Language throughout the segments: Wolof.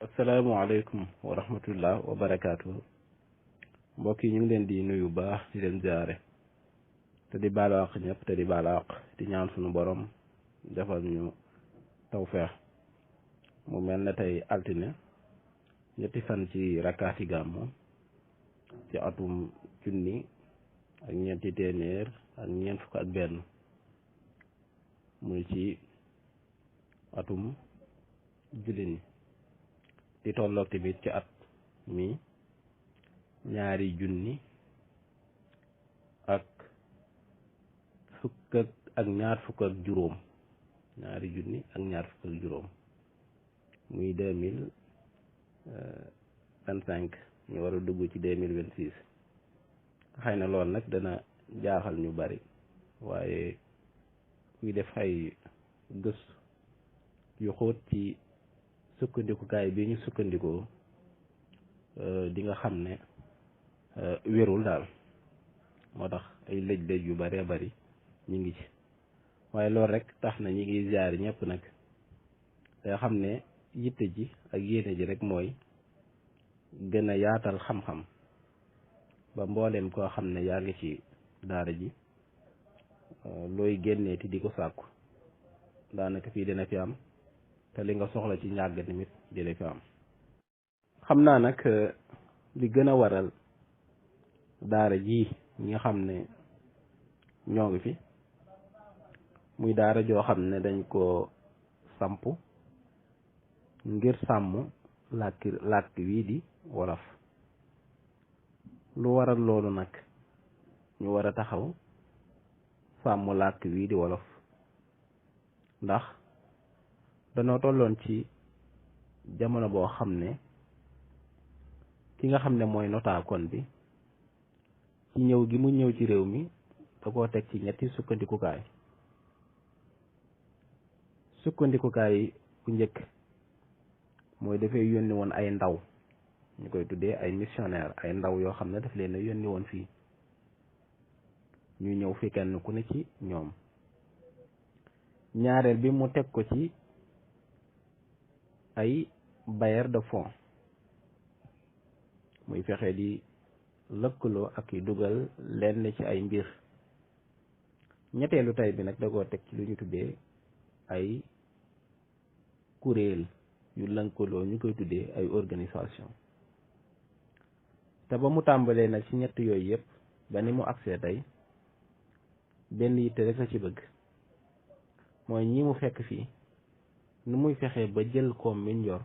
asalaamaaleykum wa rahmatullah wa barakaatu. Mbokk yi ñu ngi leen di nuyu baax di leen jaare te di baalu àq ñëpp te di baalu àq di ñaan suñu borom defal ñu tawfeex. mu mel ne tey altine ñetti fan ci rakkaati gàmmu ci atum junni ak ñeenti téeméer ak ñeent fukk ak benn muy ci atum jullit ñi di tolloog tamit ci at mi ñaari junni ak ñaar fukk ak juróom ñaari junni ak ñaar fukk ak juróom muy 2025 ñu war a dugg ci 2026. xëy na loolu nag dana jaaxal ñu bari waaye kuy def ay gëstu yu xóot ci sukkandikukaay bi ñu sukkandikoo di nga xam ne wérul daal. moo tax ay lëj-lëj yu baree bari ñu ngi ci waaye loolu rek tax na ñi ngi ziar ñëpp nag te xam ne yitte ji ak yéene ji rek mooy gën a yaatal xam-xam ba mbooleem koo xam ne yaa ngi ci daara ji looy génneeti di ko sàkku daanaka fii dina fi am te li nga soxla ci ñàgg tamit dina fi am. xam naa nag li gën a waral daara ji ñi nga xam ne ñoo ngi fi muy daara joo xam ne dañ ko samp ngir sàmm làkk wii di wolof. lu waral loolu nag ñu war a taxaw sàmm làkk wii di wolof ndax danoo tolloon ci jamono boo xam ne ki nga xam ne mooy notaakoon bi ci ñëw gi mu ñëw ci réew mi da koo teg ci ñetti sukkandikukaay bu njëkk mooy dafay yónni woon ay ndaw ñu koy tuddee ay missionnaire ay ndaw yoo xam ne daf leen a yónni woon fii ñu ñëw fi kenn ku ne ci ñoom. ñaareel bi mu teg ko ci ay bailleur de fonds muy fexe di lëkkaloo ak yi dugal lenn ci ay mbir. ñetteelu tey bi nag da koo teg ci lu ñu tuddee ay kuréel yu lëkkaloo ñu koy tuddee ay organisation. te ba mu tàmbalee nag ci ñett yooyu yëpp ba ni mu agsee tey benn yitte rek la ci bëgg mooy ñi mu fekk fii nu muy fexe ba jël koom mi yor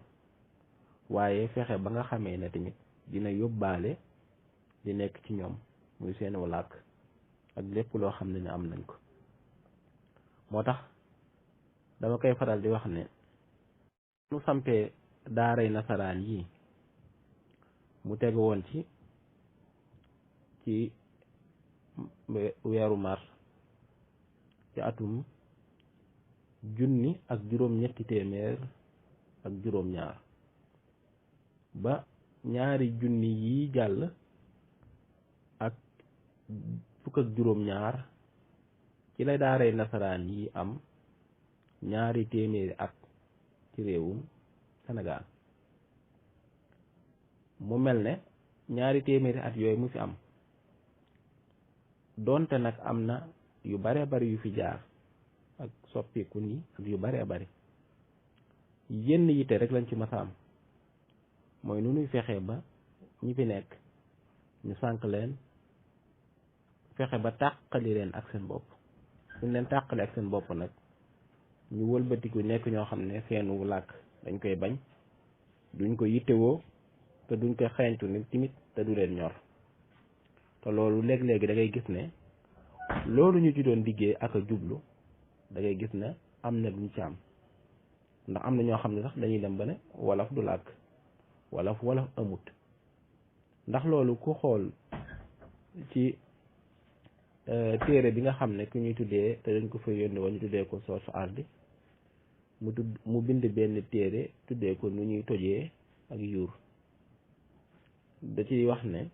waaye fexe ba nga xamee ne tamit dina yóbbaale di nekk ci ñoom muy seen làkk ak lépp loo xam ne am nañ ko. moo tax dama koy faral di wax ne nu sampee daaray nasaraan yi mu tegu woon ci weeru mars ci atum junni ak juróom-ñetti téeméer ak juróom-ñaar ba ñaari junni yi jàll ak fukk ak juróom-ñaar ci la daaray nasaraan yi am ñaari téeméeri at ci réewum Sénégal. mu mel ne ñaari téeméeri at yooyu mu fi am doonte nag am na yu bare bari yu fi jaar ak soppiku ni ak yu bare bari yenn yitte rek lañ ci mës a am mooy nu nuy fexe ba ñi fi nekk ñu sànq leen fexe ba tàqali leen ak seen bopp. suñ leen tàqali ak seen bopp nag ñu wëlbatiku nekk ñoo xam ne seenu làkk dañ koy bañ duñ ko yittewoo te duñ ko xeeñtu ni timit te du leen ñor. te loolu léeg-léegi da ngay gis ne loolu ñu ci doon liggéey ak a jublu da ngay gis ne am na luñ ci am ndax am na ñoo xam ne sax dañuy dem ba ne wolof du làkk wolof amut. ndax loolu ku xool ci téere bi nga xam ne ku ñuy tuddee te dañ ko fa yónni woon ñu tuddee ko source ardi mu bind benn téere tuddee ko nu ñuy tojee ak yuur da ciy wax ne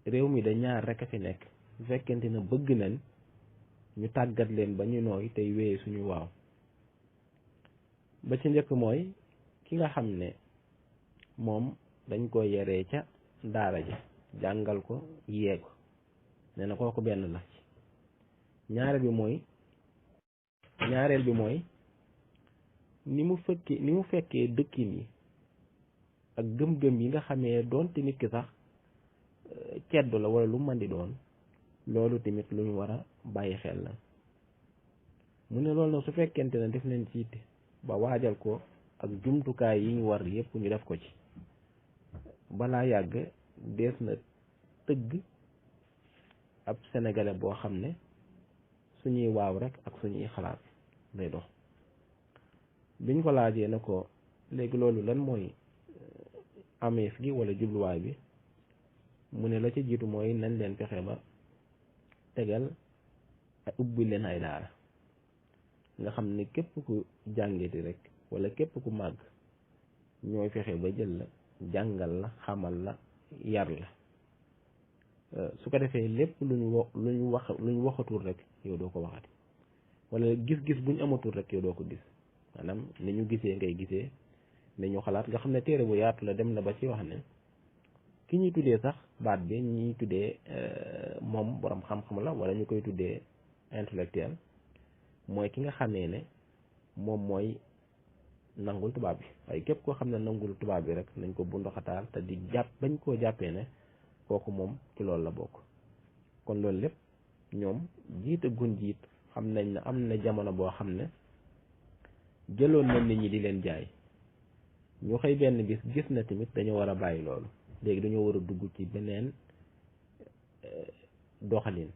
réew mi da ñaar rek a fi nekk bu fekkente ne bëgg nañ ñu tàggat leen ba ñu nooy tey wéyee suñu waaw. ba ci njëkk mooy ki nga xam ne moom dañ ko yaree ca daara ja jàngal ko yee ko nee na kooku benn la ñaareel bi mooy ni mu fekkee dëkkin yi ak gëm-gëm yi nga xamee doonte nit ki sax ceddu la wala lu mën di doon loolu tamit lu ñu war a bàyyi xel la mu ne loolu nag su fekkente ne def leen ci yitte ba waajal ko ak jumtukaay yi ñu war yépp ñu def ko ci balaa yàgg dees na tëgg ab sénégalais boo xam ne suñuy waaw rek ak suñuy xalaat lay dox. biñ ko laajee ne ko léegi loolu lan mooy ameef gi wala jubluwaay bi mu ne la ca jiitu mooy nañ leen fexe ba tegal ubbi leen ay daara nga xam ne képp ku jàngeti rek wala képp ku màgg ñooy fexe ba jël la jàngal la xamal la yar la su ko defee lépp lu ñu waxatul rek yow doo ko waxati wala gis-gis bu ñu amatul rek yow doo ko gis maanaam ni ñu gisee ngay gisee ni ñu xalaat nga xam ne téere bu yaatu la dem na ba ci wax ne ki ñuy tuddee sax baat bi ñuy tuddee moom borom xam-xam la wala ñu koy tuddee intellectuel mooy ki nga xamee ne moom mooy nangul tubaab bi waaye képp koo xam ne nangul tubaab bi rek nañ ko bundoxataal te di bañ koo jàppee ne kooku moom ci loolu la bokk. kon loolu lépp ñoom jiite gun jiit xam nañ ne am na jamono boo xam ne jëloon na nit ñi di leen jaay ñu xëy benn bis gis na tamit dañoo war a bàyyi loolu léegi dañoo war a dugg ci beneen doxalin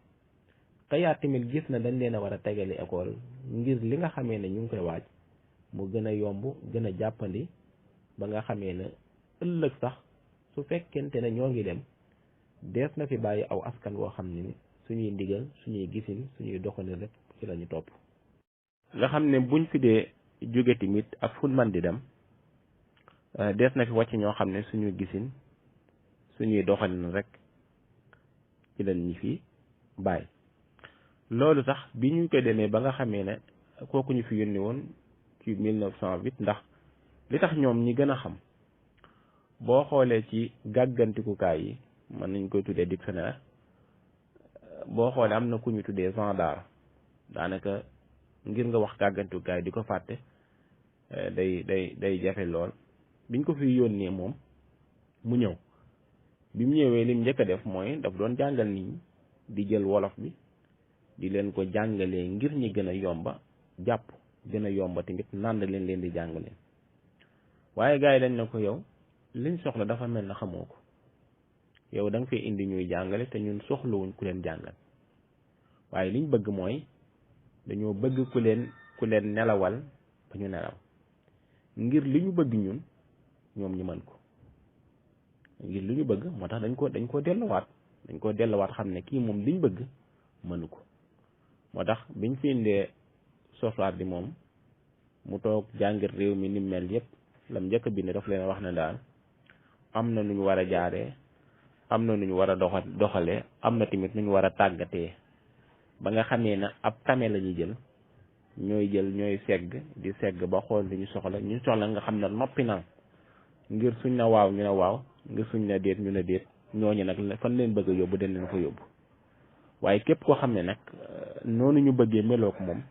xëyaat tamit gis na dañ leen a war a tegale école ngir li nga xamee ne ñu ngi koy waaj mu gën a yomb gën a jàppandi ba nga xamee ne ëllëg sax su fekkente ne ñoo ngi dem dees na fi bàyyi aw askan woo xam ne ni suñuy ndigal suñuy gisin suñuy doxalin rek ci la ñu topp nga xam ne buñ fi dee jóge tamit ak fun man di dem dees na fi wàcc ñoo xam ne suñuy gisin suñuy doxalin rek ci lañ ñu fi bàyyi loolu sax bi ñu koy demee ba nga xamee ne kooku ñu fi yónni woon ci 1908 ndax li tax ñoom ñi gën a xam boo xoolee ci gàggantikukaay yi mën nañ koy tuddee dictionnaire boo xoolee am na ku ñu tuddee gendarme daanaka ngir nga wax gàggantikukaay di ko fàtte day jafe lool biñ ko fi yónnee moom mu ñëw bi mu ñëwee lim njëkk a def mooy daf doon jàngal nit ñi di jël wolof bi di leen ko jàngalee ngir ñi gën a yomba jàpp gën a yomba tamit nànd leen di jàngaleen waaye gars yi dañ ne ko yow liñ soxla dafa mel na xamoo ko yow da nga fay indi ñuy jàngale te ñun soxlawuñ ku leen jàngal waaye liñ bëgg mooy dañoo bëgg ku leen nelawal ba ñu nelaw ngir li ñu bëgg ñun ñoom ñu mën ko ngir li ñu bëgg moo tax dañ koo delluwaat xam ne kii moom liñ bëgg mënu ko moo tax biñ fi indee soxlaat bi moom mu toog jàngir réew mi ni mel yépp lam njëkk bi ne daf leen wax ne daal am na nu ñu war a jaaree am na nu ñu war a doxalee am na tamit nu ñu war a tàggatee ba nga xamee ne ab tame la ñuy ñooy segg di segg ba xool li ñu soxla nga xam ne noppi na ngir suñ na waaw ñu ne waaw ngir suñ na déet ñu ne déet ñooñu nag fan leen bëgg a yóbbu dañ leen fa yóbbu waaye képp koo xam ne nag noonu ñu bëggee meloo ko moom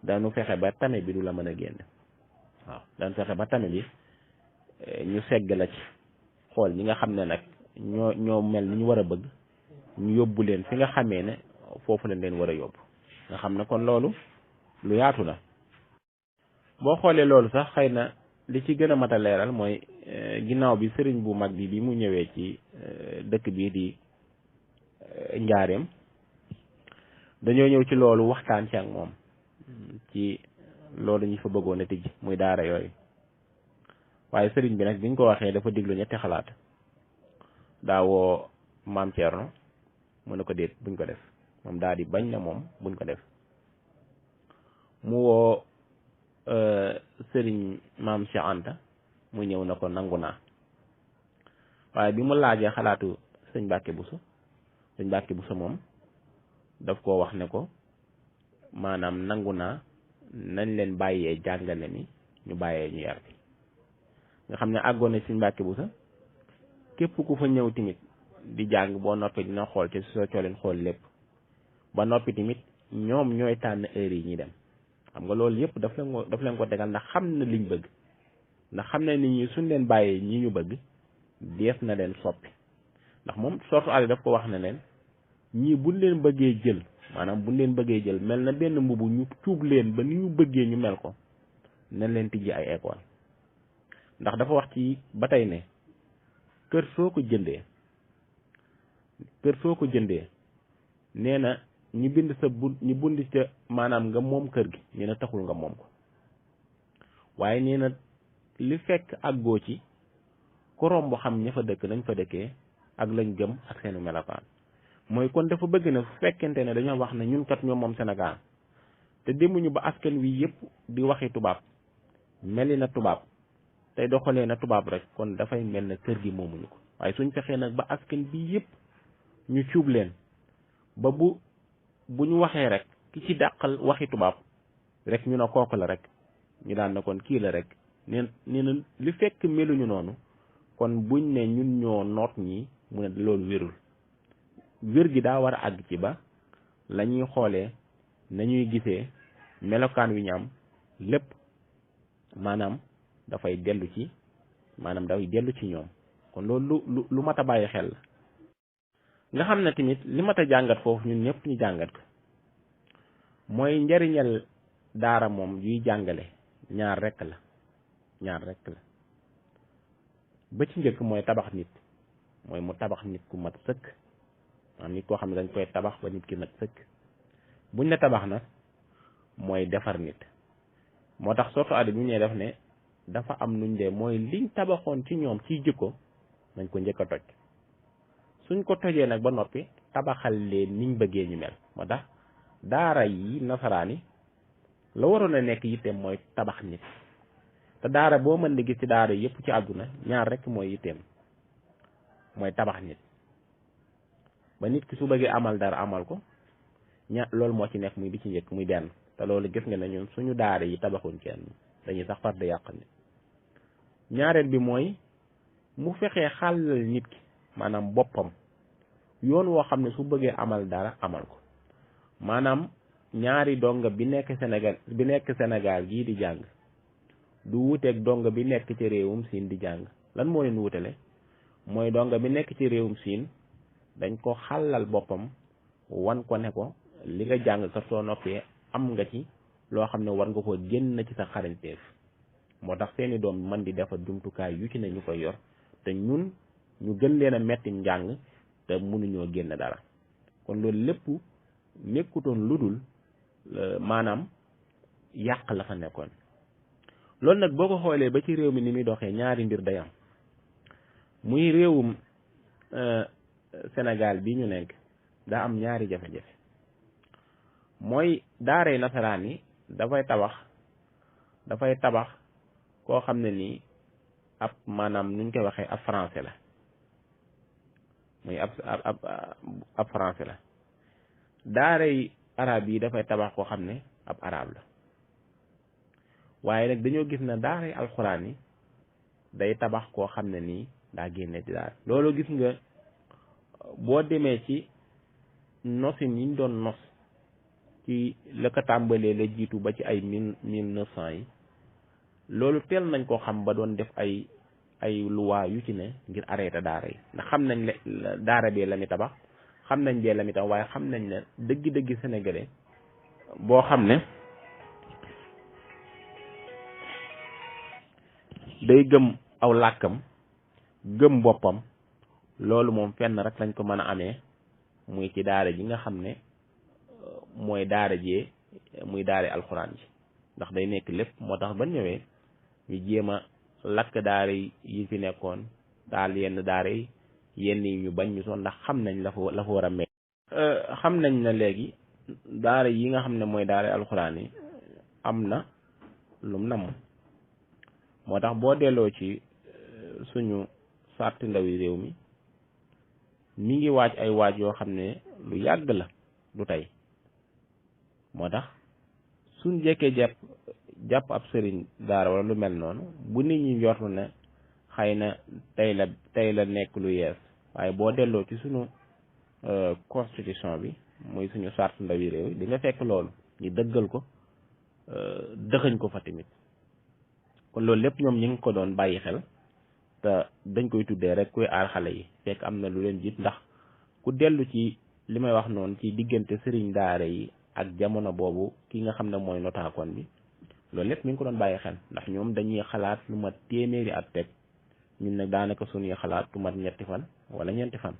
daanu fexe ba tame bi du la mën a génn waaw daanu fexe ba tame bi ñu segg la ci xool ñi nga xam ne nag ñoo mel ni ñu war a bëgg ñu yóbbu leen fi nga xamee ne foofu lañ leen war a yóbbu nga xam ne kon loolu lu yaatu la boo xoolee loolu sax xëy na li ci gën a mat a leeral mooy ginnaaw bi sëriñ bu mag bi mu ñëwee ci dëkk bii di njaareem dañoo ñëw ci loolu waxtaan ci ak moom ci loolu ñu fa bëggoon a tijj muy daara yooyu waaye sëriñ bi nag biñ ko waxee dafa diglu ñetti xalaat daawoo maam Thierno mu ne ko déet buñ ko def moom daal di bañ na moom buñ ko def mu woo sëriñ maam Cheikh Anta mu ñëw na ko nangu naa waaye bi mu laajee xalaatu sëñ Mbàkke Buso moom daf koo wax ne ko maanaam nangu naa nañ leen bàyyee jàngale mi ñu bàyyee ñu yar bi nga xam ne àggoon na Sëriñ Mbàkke Buso képp ku fa ñëw tamit di jàng boo noppee dina xool ci soo colin xool lépp ba noppi tamit ñoom ñooy tànn heure yi ñuy dem xam nga loolu yëpp daf leen ko tegal ndax xam na liñ bëgg ndax xam na nit ñi suñ leen bàyyee ñi ñu bëgg dees na leen soppi ndax moom sortu ali daf ko wax ne leen ñii buñ leen bëggee jël maanaam buñ leen bëggee jël mel na benn mbubu ñu cuub leen ba ni ñu bëggee ñu mel ko nañ leen tijji ay école ndax dafa wax ci ba tey ne kër soo ko jëndee nee na ñu bind sa ñu bundi ca maanaam nga moom kër gi nee na taxul nga moom ko waaye nee na li fekk àggoo ci ku romb xam ña fa dëkk nañ fa dëkkee ak lañ gëm ak seenu melokaan mooy kon dafa bëgg na fu fekkente ne dañoo wax ne ñun kat ñoom moom Sénégal te demuñu ba askan wi yëpp di waxi tubaab meli na tubaab tey doxalee na tubaab rek kon dafay mel na kër gi moomuñu ko waaye suñ fexee nag ba askan bi yëpp ñu cuub leen ba bu ñu waxee rek ki ci dàqal waxi tubaab rek ñu ne kooku la rek ñu daan na kon kii la rek nee na li fekk meluñu noonu kon buñ ne ñun ñoo noot ñi mu ne loolu wérul wér gi daa war a àgg ci ba la ñuy xoolee nañuy gisee melokaan wi ñu am lépp maanaam dafay dellu ci ñoom kon loolu lu mat a bàyyi xel la nga xam ne tamit li mat a jàngat foofu ñun ñëpp ñu jàngat ko mooy njariñal daara moom yuy jàngale ñaar rekk la ba ci njëkk mooy tabax nit mooy mu tabax nit ku mat sëkk maanaam nit koo xam ne dañ koy tabax ba nit ki mat sëkk buñ ne tabax nag mooy defar nit moo tax sortu addi bu ñuy def ne dafa am nuñ dee mooy liñ tabaxoon ci ñoom ciy jikko nañ ko njëkk a toj suñ ko tojee nag ba noppi tabaxal leen niñ bëggee ñu mel moo tax daara yi nasaraan yi la waroon a nekk yitteem mooy tabax nit te daara boo mën di gis ci daara yëpp ci àdduna ñaar rek mooy yitteem mooy tabax nit ba nit ki su bëggee amal dara amal ko loolu moo ci nekk muy di ci njëkk muy benn te loolu gis nga ne ñun suñu daara yi tabaxuñ kenn dañuy sax far di yàq nit ñaareel bi mooy mu fexee xàllal nit ki maanaam boppam yoon woo xam ne su bëggee amal dara amal ko maanaam ñaari donga bi nekk Sénégal gii di jàng du wuteeg donga bi nekk ci réewum Siin di jàng lan moo leen wutale mooy donga bi nekk ci réewum Siin dañ ko xàllal boppam wan ko ne ko li nga jàng kat soo noppee am nga ci loo xam ne war nga ko génn ci sa xarañteef moo tax seeni doom man di defar jumtukaay yu ci ne ñu koy yor te ñun ñu gën leen a metti njàng te mënuñoo génn dara kon loolu lépp nekkutoon lu dul maanaam yàq la fa nekkoon loolu nag boo ko xoolee ba ci réew mi ni muy doxee ñaari mbir day am muy réewum Sénégal bi ñu nekk daa am ñaari jafe-jafe mooy daaray nasaraan yi dafay tabax koo xam ne nii ab maanaam nuñ koy waxee ab français la muy ab français la daaray arab yi dafay tabax koo xam ne ab arab la waaye nag dañoo gis ne daaray alxuraan yi day tabax koo xam ne nii daa génne ci daara loolu gis nga boo demee ci nosin yi ñu doon nos ci la ko tàmbalee la jiitu ba ci ay 1900 yi loolu teel nañ ko xam ba doon def ay loi yu ci ne ngir arrêté daara yi ndax xam nañ le daara bee la mi tabax xam nañ bee la mi tabax waaye xam nañ ne dëgg-dëgg sénégalais boo xam ne day gëm aw làkkam gëm boppam loolu moom fenn rek lañ ko mën a amee muy ci daara ji nga xam ne mooy daara jee muy daara alxuraan ji ndax day nekk lépp moo tax ba ñëwee ñu jéem a lakk daara yi fi nekkoon daal yenn daara yi yenn yi ñu bañ ñu soon ndax xam nañ la fa war a mel xam nañ ne léegi daara yi nga xam ne mooy daara alxuraan yi am na lum namm moo tax boo delloo ci suñu sarti ndawi réew mi ngi waaj ay waaj yoo xam ne lu yàgg la du tey moo tax suñ jekkee jàpp ab sëriñ daara wala lu mel noonu bu nit ñi njortu ne xëy na tey la nekk lu yees waaye boo delloo ci sunu constitution bi muy suñu charte ndawi réew di nga fekk loolu ñu dëggal ko dëxëñ ko fa tamit kon loolu lépp ñoom ñi ngi ko doon bàyyi xel te dañ koy tuddee rek kuy aar xale yi fekk am na lu leen jiit ndax ku dellu ci li may wax noonu ci diggante sëriñ daara yi ak jamono boobu ki nga xam ne mooy notaakoon bi loolu lépp mi ngi ko doon bàyyi xel ndax ñoom dañuy xalaat lu mat téeméeri at teg ñun nag daanaka suñuy xalaat lu mat ñetti fan wala ñeenti fan